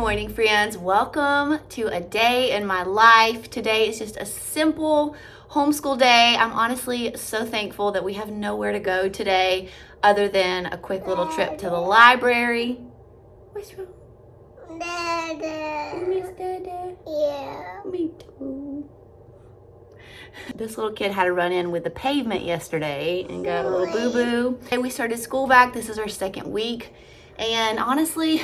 morning, friends. Welcome to a day in my life. Today is just a simple homeschool day. I'm honestly so thankful that we have nowhere to go today other than a quick little trip to the library. What's wrong? Dada. You miss Dada? Yeah. Me too. This little kid had to run in with the pavement yesterday and got a little boo-boo. And we started school back. This is our second week. And honestly,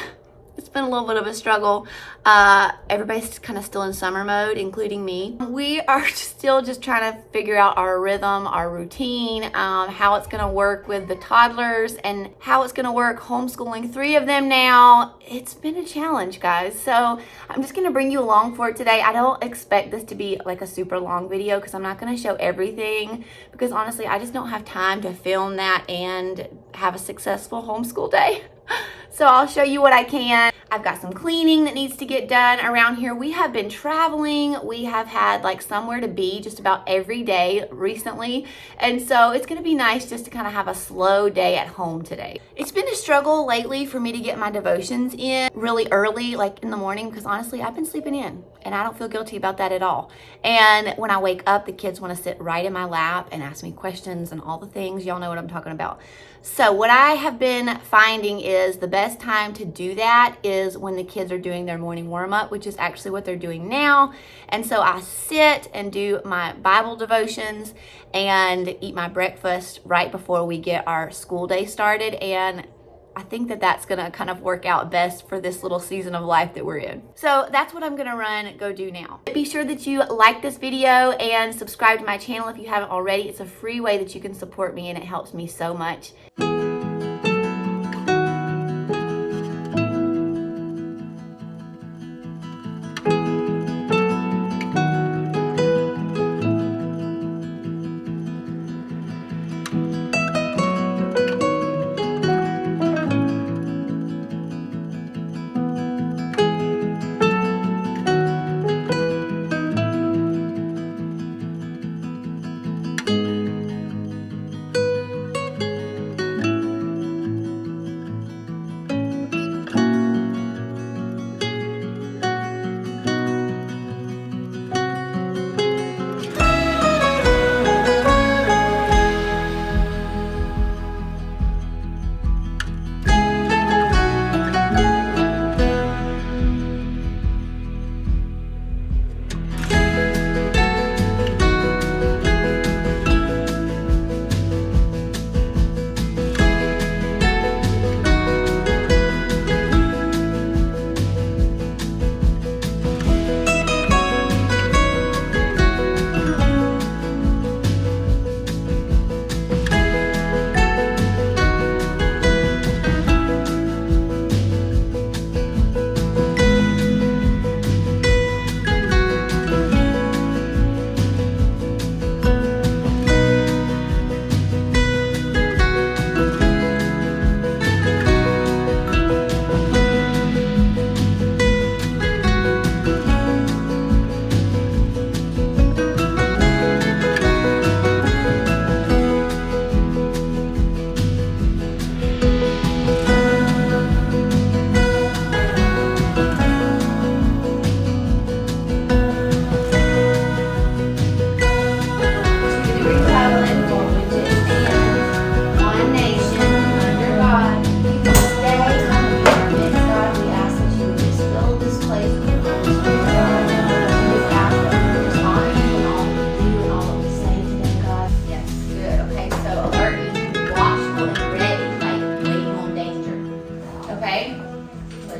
it's been a little bit of a struggle. Everybody's kind of still in summer mode, including me. We are still just trying to figure out our rhythm, our routine, how it's gonna work with the toddlers and how it's gonna work homeschooling 3 of them now. It's been a challenge, guys. So I'm just gonna bring you along for it today. I don't expect this to be like a super long video because I'm not gonna show everything because honestly, I just don't have time to film that and have a successful homeschool day. So I'll show you what I can. I've got some cleaning that needs to get done around here. We have been traveling. We have had like somewhere to be just about every day recently. And so it's gonna be nice just to kind of have a slow day at home today. It's been a struggle lately for me to get my devotions in really early, like in the morning, because honestly, I've been sleeping in and I don't feel guilty about that at all. And when I wake up, the kids wanna sit right in my lap and ask me questions and all the things. Y'all know what I'm talking about. So what I have been finding is the best time to do that is when the kids are doing their morning warm-up, which is actually what they're doing now. And so I sit and do my Bible devotions and eat my breakfast right before we get our school day started. And I think that that's gonna kind of work out best for this little season of life that we're in. So that's what I'm gonna go do now. Be sure that you like this video and subscribe to my channel if you haven't already. It's a free way that you can support me and it helps me so much.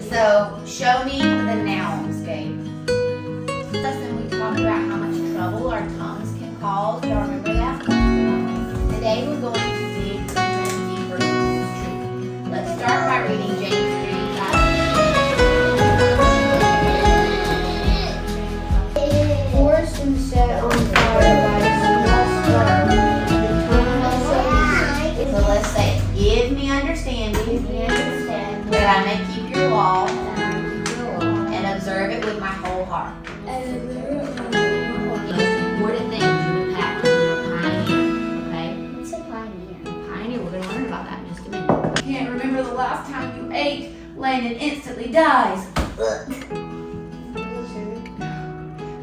So show me the nouns, Gabe. Lesson we talked about how much trouble our tongues can cause. Y'all remember that? Today we're going to dig even deeper into this truth. Let's start by reading James 3:5. Forced and set on fire by a small spark, the tongue also. So let's say it. Give me understanding that I may keep your law and observe it with my whole heart. Important things you have to pioneer, okay? What's a pioneer? Pioneer, we're going to learn about that in just a minute. I can't remember the last time you ate, Landon instantly dies. Food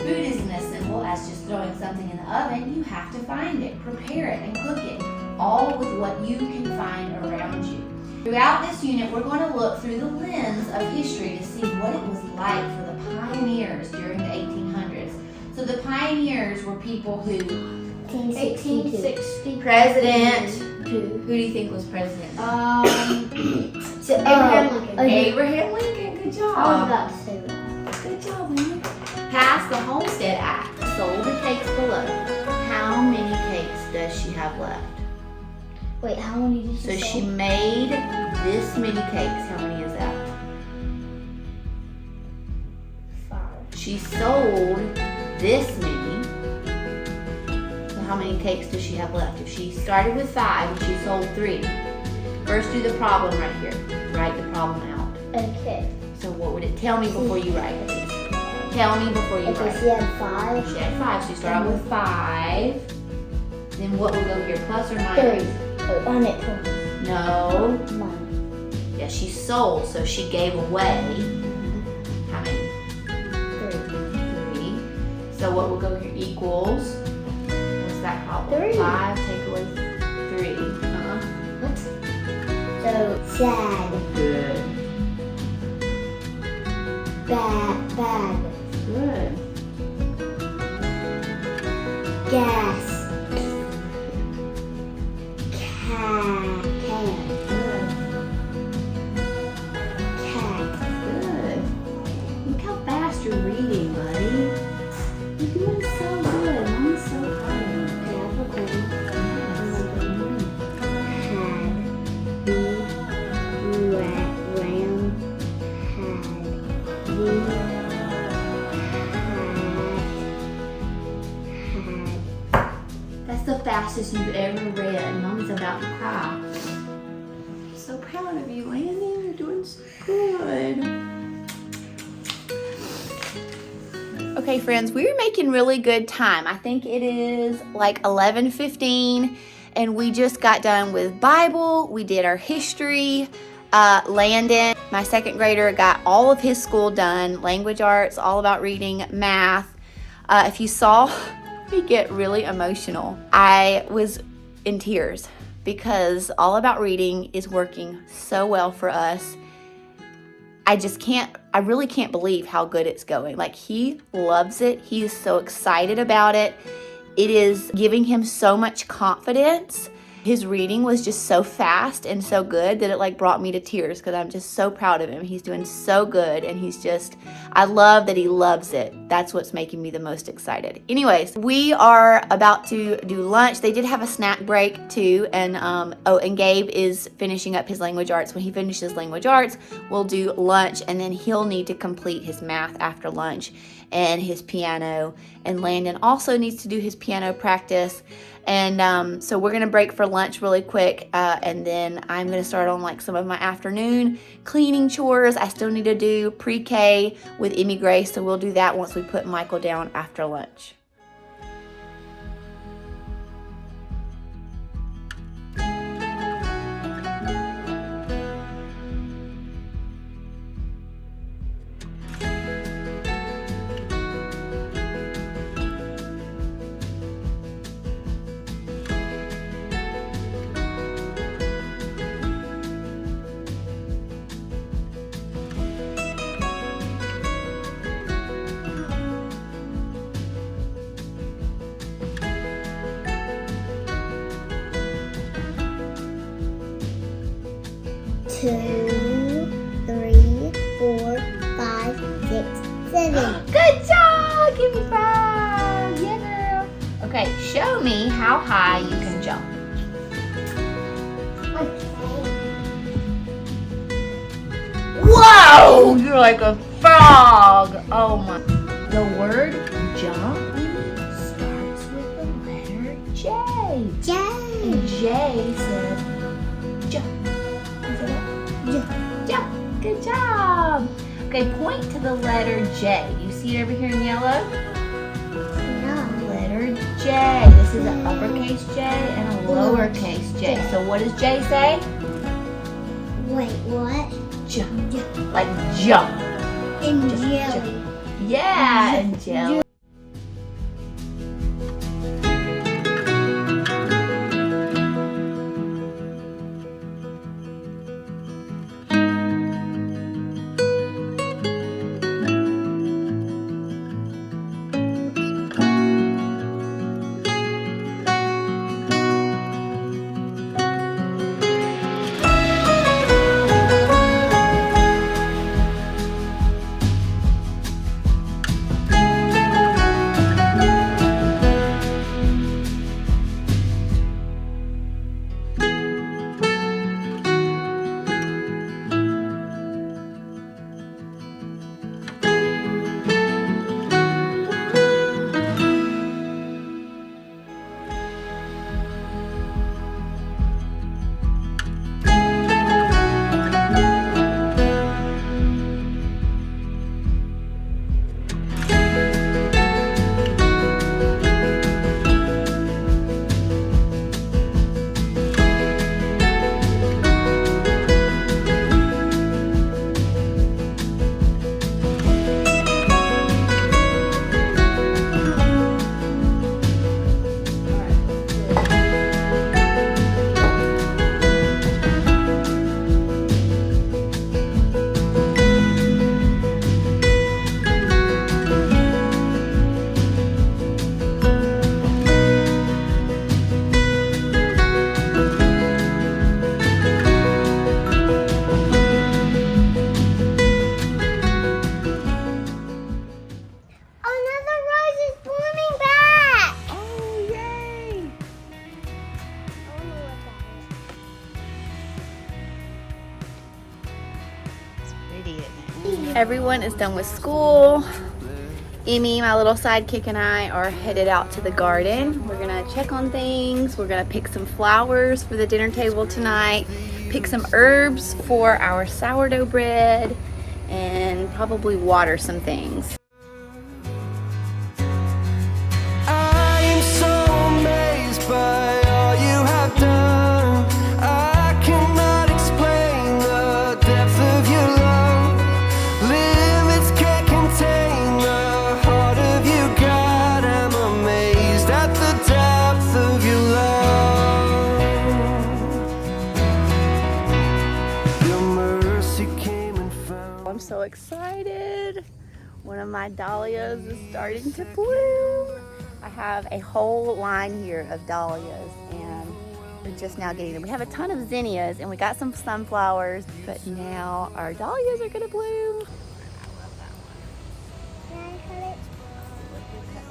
isn't as simple as just throwing something in the oven. You have to find it, prepare it, and cook it, all with what you can find around you. Throughout this unit, we're going to look through the lens of history to see what it was like for the pioneers during the 1800s. So the pioneers were people who... 1860. President. Who do you think was president? So Abraham Lincoln. Abraham Lincoln. Good job. I was about to say that. Good job, man. Passed the Homestead Act. Sold the cakes below. How many cakes does she have left? Wait, how many did So you she say? made this many cakes. How many is that? 5. She sold this many. So how many cakes does she have left? If she started with 5 and she sold 3. First do the problem right here. Write the problem out. Okay. So what would it tell me before you write this? Tell me before you Okay, write. she had 5. She had 5, so you start out with 5. Then what will go here? Plus or minus? 3. Oh, I'm at 20. No. 9. Yeah, she sold, so she gave away. How many? 3. 3. So what will go here? Equals. What's that problem? 3. 5, take away 3. What? So, sad. Good. Bag. Good. Gas. Can. Good. Cat. Good. Look how fast you're reading, buddy. You're doing so good. Mommy's so proud of you. Okay, I'm recording. Yes. That's the fastest you've ever read. Mommy's about to cry. I'm so proud of you, Landon. You're doing so good. Okay, friends, we're making really good time. I think it is like 11:15, and we just got done with Bible. We did our history. Landon, my second grader, got all of his school done. Language arts, all about reading, math. If you saw me get really emotional, I was in tears because all about reading is working so well for us. I really can't believe how good it's going. Like, he loves it. He is so excited about it. It is giving him so much confidence. His reading was just so fast and so good that it like brought me to tears because I'm just so proud of him. He's doing so good, and I love that he loves it. That's what's making me the most excited. Anyways, we are about to do lunch. They did have a snack break too, and and Gabe is finishing up his language arts. When he finishes language arts, we'll do lunch, and then he'll need to complete his math after lunch and his piano. And Landon also needs to do his piano practice. And so we're going to break for lunch really quick, and then I'm going to start on like some of my afternoon cleaning chores. I still need to do pre-K with Emmy Grace, so we'll do that once we put Michael down after lunch. Two, 3, 4, 5, 6, 7. Good job! Give me 5. Yeah, girl. Okay, show me how high you can jump. Whoa! You're like a frog. Oh my. The word jump starts with the letter J. And J says jump. Is that it? Jump. Good job. Okay, point to the letter J. You see it over here in yellow? Letter J. This is an uppercase J and a lowercase J. So what does J say? Wait, what? Jump. Like jump. And jelly. Yeah, and jelly. Another rose is blooming back. Oh, yay! It's pretty, isn't it? Everyone is done with school. Amy, my little sidekick, and I are headed out to the garden. We're gonna check on things. We're gonna pick some flowers for the dinner table tonight, pick some herbs for our sourdough bread, and probably water some things. I am so amazed by all you have done. I cannot explain the depth of your love. Limits can't contain the heart of you, God. I'm amazed at the depth of your love. Your mercy came and found. I'm so excited. One of my dahlias is starting to bloom. I have a whole line here of dahlias and we're just now getting them. We have a ton of zinnias and we got some sunflowers, but now our dahlias are gonna bloom. Can I cut it?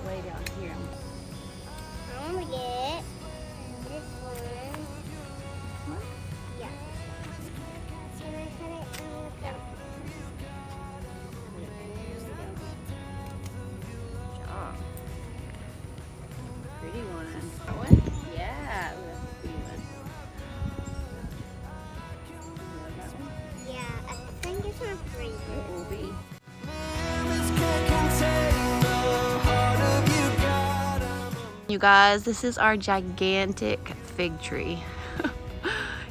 Way down here. I want to get this one. Yeah. Can I cut it? Yeah. Pretty one. That one? Yeah. Ooh, that's a pretty one. You like that one? Yeah, I think it's my favorite. It will be. Limits can't contain the heart of you, God. You guys, this is our gigantic fig tree.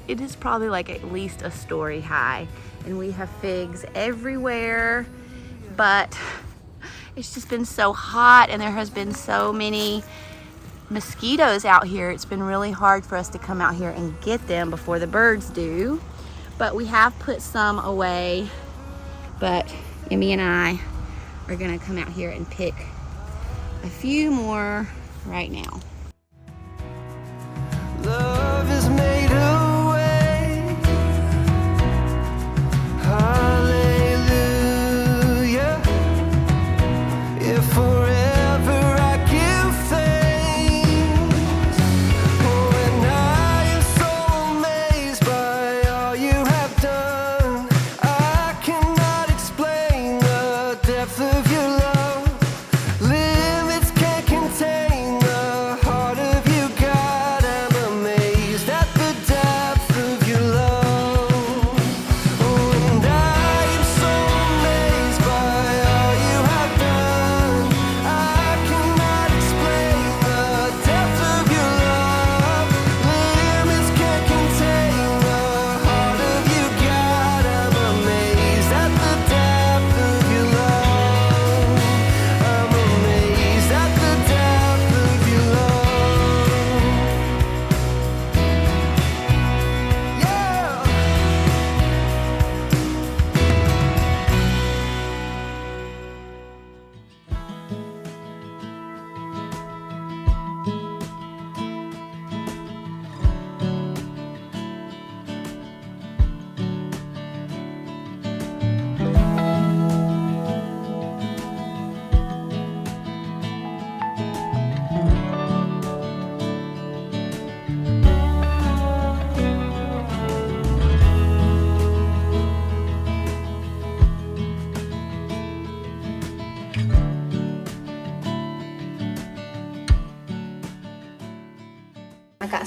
It is probably like at least a story high and we have figs everywhere, but it's just been so hot and there has been so many mosquitoes out here. It's been really hard for us to come out here and get them before the birds do, but we have put some away. But Emmy and I are gonna come out here and pick a few more right now. Love is made a way. Hallelujah. If forever I give thanks. Oh, and I am so amazed by all you have done. I cannot explain the depth of your love. Limits can't contain the heart of you, God. I'm amazed.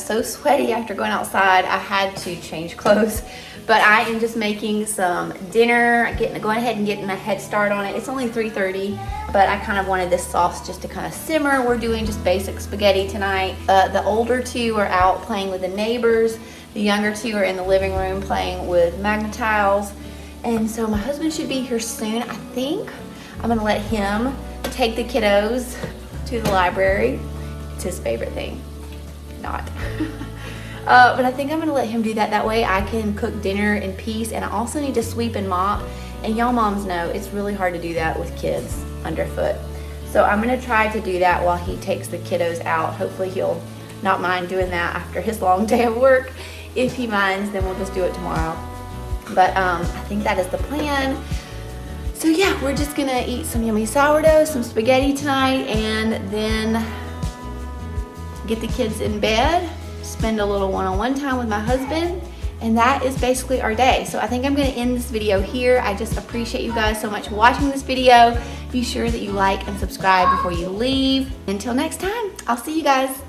so sweaty after going outside, I had to change clothes. But I am just making some dinner, going ahead and getting a head start on it. It's only 3:30, but I kind of wanted this sauce just to kind of simmer. We're doing just basic spaghetti tonight. The older two are out playing with the neighbors. The younger two are in the living room playing with Magna-Tiles. And so my husband should be here soon. I think I'm gonna let him take the kiddos to the library. It's his favorite thing, not. But I think I'm gonna let him do that. That way I can cook dinner in peace, and I also need to sweep and mop. And y'all moms know it's really hard to do that with kids underfoot. So I'm gonna try to do that while he takes the kiddos out. Hopefully he'll not mind doing that after his long day of work. If he minds, then we'll just do it tomorrow. But I think that is the plan. So yeah, we're just gonna eat some yummy sourdough, some spaghetti tonight, and then get the kids in bed, spend a little one-on-one time with my husband, and that is basically our day. So I think I'm gonna end this video here. I just appreciate you guys so much watching this video. Be sure that you like and subscribe before you leave. Until next time, I'll see you guys.